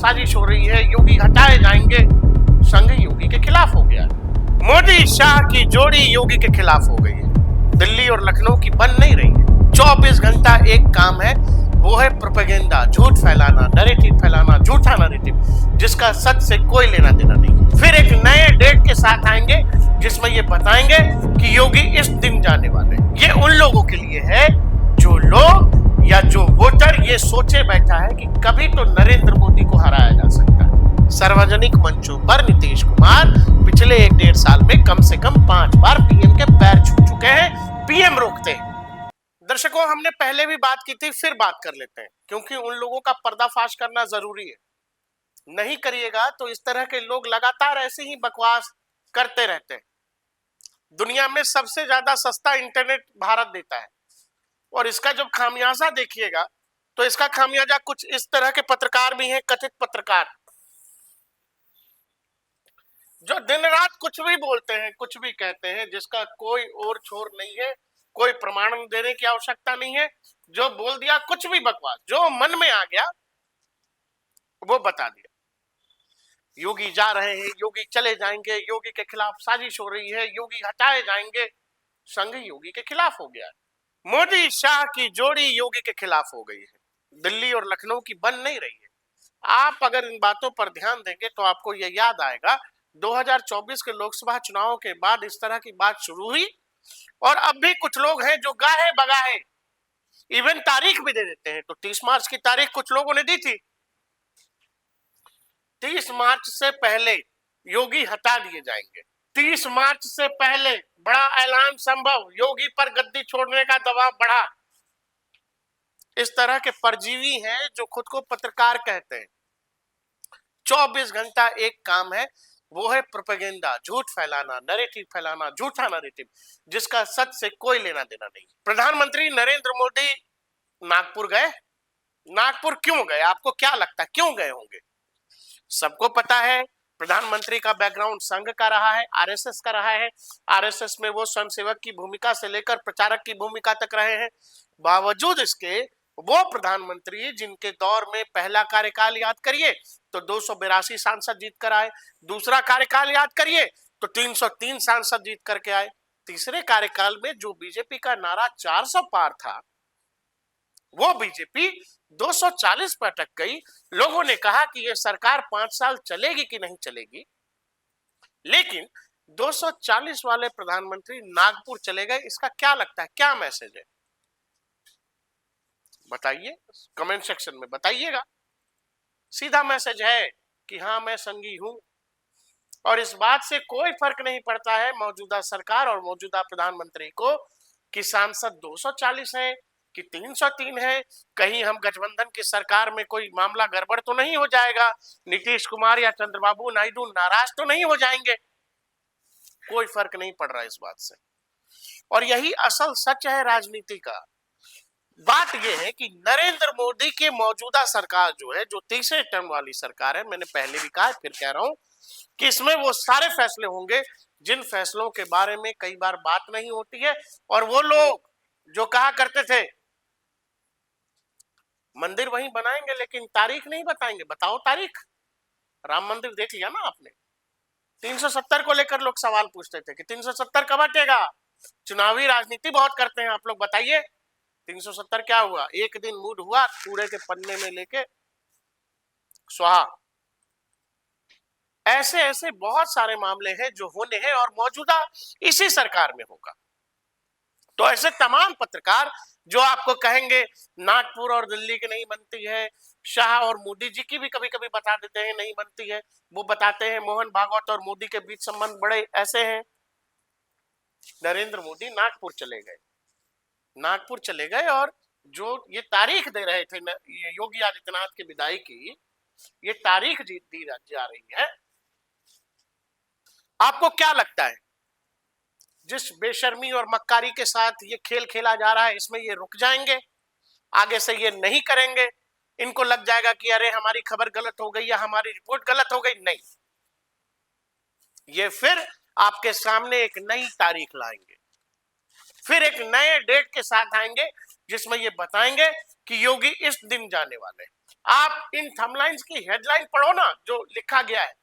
साजिश हो रही है, योगी हटाए जाएंगे, संघ योगी के खिलाफ हो गया। मोदी शाह की जोड़ी योगी के खिलाफ हो गई है। दिल्ली और लखनऊ की बन नहीं रही है। 24 घंटा एक काम है, वो है प्रोपेगेंडा, झूठ फैलाना, नैरेटिव फैलाना, झूठा नैरेटिव जिसका सच से कोई लेना देना नहीं। फिर एक नए डेट के साथ आएंगे जिसमें ये बताएंगे कि योगी इस दिन जाने वाले। ये उन लोगों के लिए है जो लोग या जो वोटर ये सोचे बैठा है कि कभी तो नरेंद्र मोदी को हराया जा सकता है। सार्वजनिक मंचों पर नीतीश कुमार पिछले 1-1.5 साल में कम से कम 5 बार पीएम के पैर छू चुके हैं, पीएम रोकते हैं। दर्शकों, हमने पहले भी बात की थी, फिर बात कर लेते हैं, क्योंकि उन लोगों का पर्दाफाश करना जरूरी है। नहीं करिएगा तो इस तरह के लोग लगातार ऐसे ही बकवास करते रहते हैं। दुनिया में सबसे ज्यादा सस्ता इंटरनेट भारत देता है, और इसका जब खामियाजा देखिएगा तो इसका खामियाजा कुछ इस तरह के पत्रकार भी हैं, कथित पत्रकार, जो दिन रात कुछ भी बोलते हैं, कुछ भी कहते हैं, जिसका कोई और छोर नहीं है, कोई प्रमाण देने की आवश्यकता नहीं है। जो बोल दिया कुछ भी बकवास, जो मन में आ गया वो बता दिया। योगी जा रहे हैं, योगी चले जाएंगे, योगी के खिलाफ साजिश हो रही है, योगी हटाए जाएंगे, संघ योगी के खिलाफ हो गया। मोदी शाह की जोड़ी योगी के खिलाफ हो गई है। दिल्ली और लखनऊ की बन नहीं रही है। आप अगर इन बातों पर ध्यान देंगे तो आपको यह याद आएगा, 2024 के लोकसभा चुनाव के बाद इस तरह की बात शुरू हुई, और अब भी कुछ लोग हैं जो गाहे बगाहे इवन तारीख भी दे देते हैं। तो 30 मार्च की तारीख कुछ लोगों ने दी थी। 30 मार्च से पहले योगी हटा दिए जाएंगे। 30 मार्च से पहले बड़ा ऐलान संभव, योगी पर गद्दी छोड़ने का दबाव बढ़ा। इस तरह के परजीवी हैं जो खुद को पत्रकार कहते हैं। 24 घंटा एक काम है, वो है प्रोपेगेंडा, झूठ फैलाना, नैरेटिव फैलाना, झूठा नैरेटिव जिसका सच से कोई लेना देना नहीं। प्रधानमंत्री नरेंद्र मोदी नागपुर गए। नागपुर क्यों गए? आपको क्या लगता है क्यों गए होंगे? सबको पता है प्रधानमंत्री का बैकग्राउंड संघ का रहा है, आरएसएस का रहा है। आरएसएस में वो स्वयंसेवक की भूमिका से लेकर प्रचारक की भूमिका तक रहे हैं। बावजूद इसके वो प्रधानमंत्री जिनके दौर में पहला कार्यकाल याद करिए तो 282 सांसद जीत कर आए, दूसरा कार्यकाल याद करिए तो 303 सांसद जीत करके आए, तीसरे कार्यकाल में जो बीजेपी का नारा 400 पार था वो बीजेपी 240 पर अटक गई। लोगों ने कहा कि ये सरकार 5 साल चलेगी कि नहीं चलेगी, लेकिन 240 वाले प्रधानमंत्री नागपुर चले गए। इसका क्या लगता है, क्या मैसेज है? बताइए, कमेंट सेक्शन में बताइएगा। सीधा मैसेज है कि हाँ मैं संघी हूं, और इस बात से कोई फर्क नहीं पड़ता है मौजूदा सरकार और मौजूदा प्रधानमंत्री को कि सांसद 240 हैं कि 303 है। कहीं हम गठबंधन की सरकार में कोई मामला गड़बड़ तो नहीं हो जाएगा, नीतीश कुमार या चंद्रबाबू नायडू नाराज तो नहीं हो जाएंगे? कोई फर्क नहीं पड़ रहा इस बात से, और यही असल सच है राजनीति का। बात यह है कि नरेंद्र मोदी के मौजूदा सरकार जो है, जो तीसरे टर्म वाली सरकार है, मैंने पहले भी कहा फिर कह रहा हूं कि इसमें वो सारे फैसले होंगे जिन फैसलों के बारे में कई बार बात नहीं होती है। और वो लोग जो कहा करते थे मंदिर वहीं बनाएंगे लेकिन तारीख नहीं बताएंगे, बताओ तारीख। राम मंदिर देख लिया ना आपने, 370 को लेकर लोग सवाल पूछते थे कि 370 कब हटेगा। चुनावी राजनीति बहुत करते हैं आप लोग, बताइए 370 क्या हुआ? एक दिन मूड हुआ, कूड़े के पन्ने में लेके स्वाहा। ऐसे ऐसे बहुत सारे मामले हैं जो होने हैं और मौजूदा इसी सरकार में होगा। तो ऐसे तमाम पत्रकार जो आपको कहेंगे नागपुर और दिल्ली की नहीं बनती है, शाह और मोदी जी की भी कभी कभी बता देते हैं नहीं बनती है, वो बताते हैं मोहन भागवत और मोदी के बीच संबंध बड़े ऐसे हैं। नरेंद्र मोदी नागपुर चले गए और जो ये तारीख दे रहे थे योगी आदित्यनाथ की विदाई की, ये तारीख दी जा रही है। आपको क्या लगता है जिस बेशर्मी और मक्कारी के साथ ये खेल खेला जा रहा है, इसमें ये रुक जाएंगे? आगे से ये नहीं करेंगे? इनको लग जाएगा कि अरे हमारी खबर गलत हो गई या हमारी रिपोर्ट गलत हो गई? नहीं, ये फिर आपके सामने एक नई तारीख लाएंगे, फिर एक नए डेट के साथ आएंगे जिसमें ये बताएंगे कि योगी इस दिन जाने वाले। आप इन थंबलाइंस की हेडलाइन पढ़ो ना, जो लिखा गया है,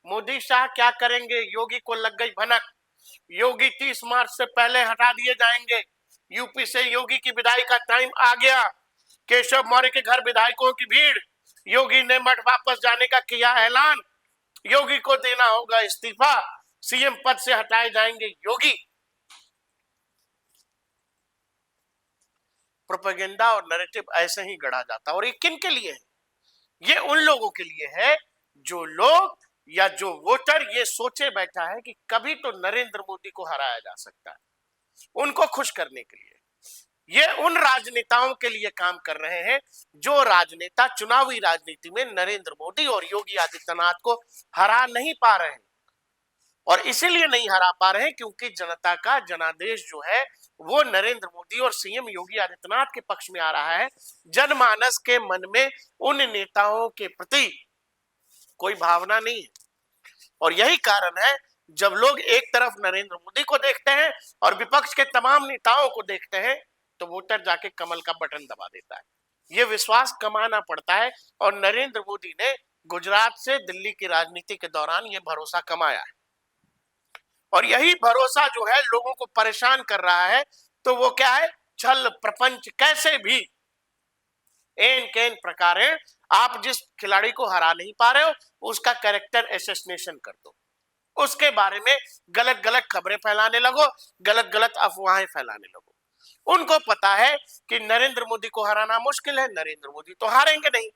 मोदी शाह क्या करेंगे, योगी को लग गई भनक, योगी 30 मार्च से पहले हटा दिए जाएंगे, यूपी से योगी की विदाई का टाइम आ गया, केशव मौर्य के घर विधायकों की भीड़, योगी ने मठ वापस जाने का किया ऐलान, योगी को देना होगा इस्तीफा, सीएम पद से हटाए जाएंगे योगी। प्रोपेगेंडा और नैरेटिव ऐसे ही गढ़ा जाता है। और ये किन के लिए है? ये उन लोगों के लिए है जो लोग या जो वोटर ये सोचे बैठा है कि कभी तो नरेंद्र मोदी को हराया जा सकता है, उनको खुश करने के लिए। ये उन राजनेताओं के लिए काम कर रहे हैं जो राजनेता चुनावी राजनीति में नरेंद्र मोदी और योगी आदित्यनाथ को हरा नहीं पा रहे हैं। और इसीलिए नहीं हरा पा रहे हैं क्योंकि जनता का जनादेश जो है वो नरेंद्र मोदी और सीएम योगी आदित्यनाथ के पक्ष में आ रहा है। जनमानस के मन में उन नेताओं के प्रति कोई भावना नहीं है। और यही कारण है जब लोग एक तरफ नरेंद्र मोदी को देखते हैं और विपक्ष के तमाम नेताओं को देखते हैं तो वोटर जाके कमल का बटन दबा देता है। ये विश्वास कमाना पड़ता है और नरेंद्र मोदी ने गुजरात से दिल्ली की राजनीति के दौरान ये भरोसा कमाया है। और यही भरोसा जो है लोगों को परेशान कर रहा है। तो वो क्या है? छल प्रपंच, कैसे भी एन केन प्रकारे आप जिस खिलाड़ी को हरा नहीं पा रहे हो उसका कैरेक्टर एसेसिनेशन कर दो, उसके बारे में गलत गलत खबरें फैलाने लगो, गलत गलत अफवाहें फैलाने लगो। उनको पता है कि नरेंद्र मोदी को हराना मुश्किल है, नरेंद्र मोदी तो हारेंगे नहीं।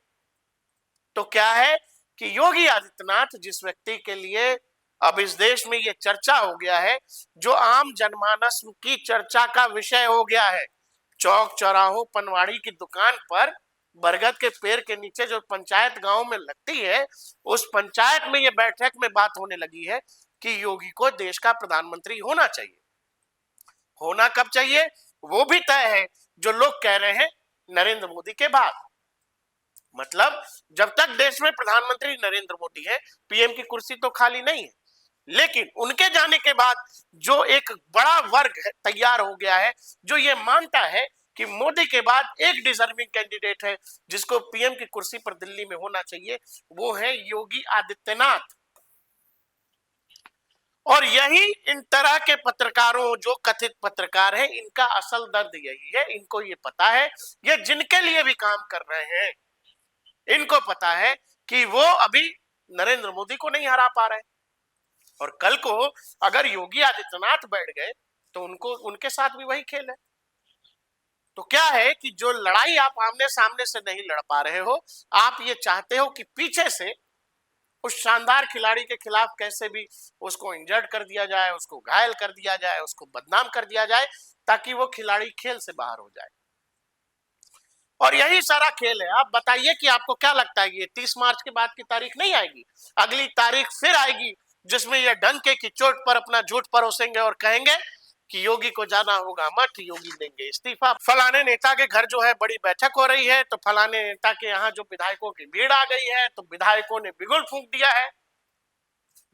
तो क्या है कि योगी आदित्यनाथ जिस व्यक्ति के लिए अब इस देश में ये चर्चा हो गया है, जो आम जनमानस की चर्चा का विषय हो गया है, चौक चौराहों पनवाड़ी की दुकान पर बरगद के पेड़ के नीचे जो पंचायत गांव में लगती है, उस पंचायत में ये बैठक में बात होने लगी है कि योगी को देश का प्रधानमंत्री होना चाहिए। होना कब चाहिए वो भी तय है, जो लोग कह रहे हैं नरेंद्र मोदी के बाद। मतलब जब तक देश में प्रधानमंत्री नरेंद्र मोदी है, पीएम की कुर्सी तो खाली नहीं है। लेकिन उनके जाने के बाद जो एक बड़ा वर्ग है तैयार हो गया है जो ये मानता है कि मोदी के बाद एक डिजर्विंग कैंडिडेट है जिसको पीएम की कुर्सी पर दिल्ली में होना चाहिए, वो है योगी आदित्यनाथ। और यही इन तरह के पत्रकारों, जो कथित पत्रकार हैं, इनका असल दर्द यही है। इनको ये पता है, ये जिनके लिए भी काम कर रहे हैं, इनको पता है कि वो अभी नरेंद्र मोदी को नहीं हरा पा रहे। और कल को अगर योगी आदित्यनाथ बैठ गए तो उनको उनके साथ भी वही खेल है। तो क्या है कि जो लड़ाई आप आमने सामने से नहीं लड़ पा रहे हो, आप ये चाहते हो कि पीछे से उस शानदार खिलाड़ी के खिलाफ कैसे भी उसको इंजर्ड कर दिया जाए, उसको घायल कर दिया जाए, उसको बदनाम कर दिया जाए, ताकि वो खिलाड़ी खेल से बाहर हो जाए। और यही सारा खेल है। आप बताइए कि आपको क्या लगता है, ये 30 मार्च के बाद की तारीख नहीं आएगी, अगली तारीख फिर आएगी जिसमें ये डंके की चोट पर अपना झूठ परोसेंगे और कहेंगे कि योगी को जाना होगा मठ, योगी देंगे इस्तीफा, फलाने नेता के घर जो है बड़ी बैठक हो रही है तो फलाने नेता के यहाँ जो विधायकों की भीड़ आ गई है तो विधायकों ने बिगुल फूंक दिया है।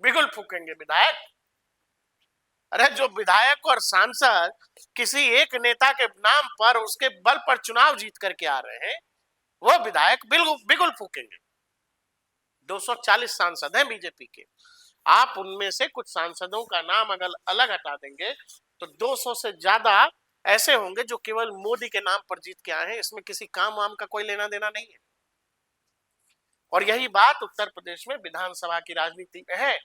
बिगुल फूकेंगे विधायक? अरे जो विधायक और सांसद किसी एक नेता के नाम पर, उसके बल पर चुनाव जीत करके आ रहे हैं, वो विधायक बिगुल फूकेंगे। 240 सांसद हैं बीजेपी के, आप उनमें से कुछ सांसदों का नाम अगर अलग हटा देंगे तो 200 से ज्यादा ऐसे होंगे जो केवल मोदी के नाम पर जीत के आए हैं, इसमें किसी काम वाम का कोई लेना देना नहीं है। और यही बात उत्तर प्रदेश में विधानसभा की राजनीति में है।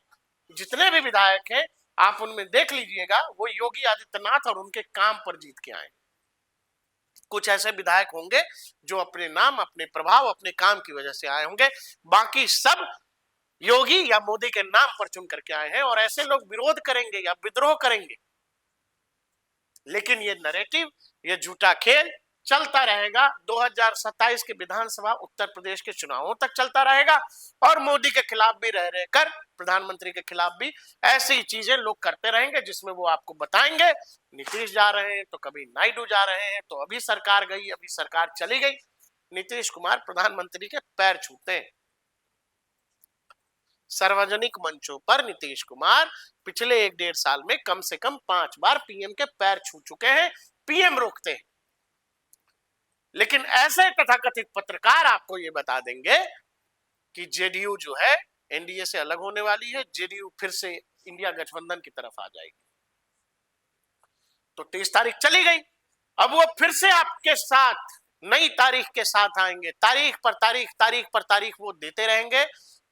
जितने भी विधायक हैं आप उनमें देख लीजिएगा, वो योगी आदित्यनाथ और उनके काम पर जीत के आए। कुछ ऐसे विधायक होंगे जो अपने नाम, अपने प्रभाव, अपने काम की वजह से आए होंगे, बाकी सब योगी या मोदी के नाम पर चुन करके आए हैं। और ऐसे लोग विरोध करेंगे या विद्रोह करेंगे, लेकिन ये नैरेटिव, ये झूठा खेल चलता रहेगा। 2027 के विधानसभा उत्तर प्रदेश के चुनावों तक चलता रहेगा। और मोदी के खिलाफ भी रह रहकर, प्रधानमंत्री के खिलाफ भी ऐसी चीजें लोग करते रहेंगे जिसमें वो आपको बताएंगे नीतीश जा रहे हैं, तो कभी नायडू जा रहे हैं, तो अभी सरकार गई, अभी सरकार चली गई। नीतीश कुमार प्रधानमंत्री के पैर छूते हैं। सार्वजनिक मंचों पर नीतीश कुमार पिछले 1-1.5 साल में कम से कम 5 बार पीएम के पैर छू चुके हैं। पीएम रोकते हैं। लेकिन ऐसे तथाकथित पत्रकार आपको ये बता देंगे कि जेडीयू जो है एनडीए से अलग होने वाली है, जेडीयू फिर से इंडिया गठबंधन की तरफ आ जाएगी। तो 30 तारीख चली गई, अब वो फिर से आपके साथ नई तारीख के साथ आएंगे, तारीख पर तारीख, तारीख पर तारीख वो देते रहेंगे।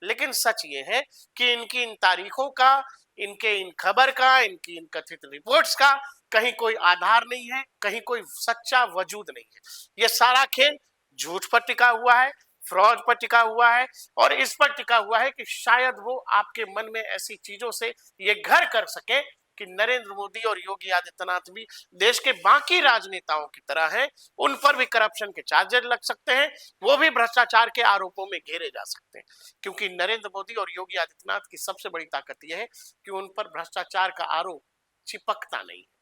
लेकिन सच ये है कि इनकी इन तारीखों का, इनके इन खबर का, इनकी इन कथित रिपोर्ट्स का कहीं कोई आधार नहीं है, कहीं कोई सच्चा वजूद नहीं है। ये सारा खेल झूठ पर टिका हुआ है, फ्रॉड पर टिका हुआ है, और इस पर टिका हुआ है कि शायद वो आपके मन में ऐसी चीजों से ये घर कर सके कि नरेंद्र मोदी और योगी आदित्यनाथ भी देश के बाकी राजनेताओं की तरह हैं, उन पर भी करप्शन के चार्जेस लग सकते हैं, वो भी भ्रष्टाचार के आरोपों में घेरे जा सकते हैं। क्योंकि नरेंद्र मोदी और योगी आदित्यनाथ की सबसे बड़ी ताकत यह है कि उन पर भ्रष्टाचार का आरोप चिपकता नहीं है।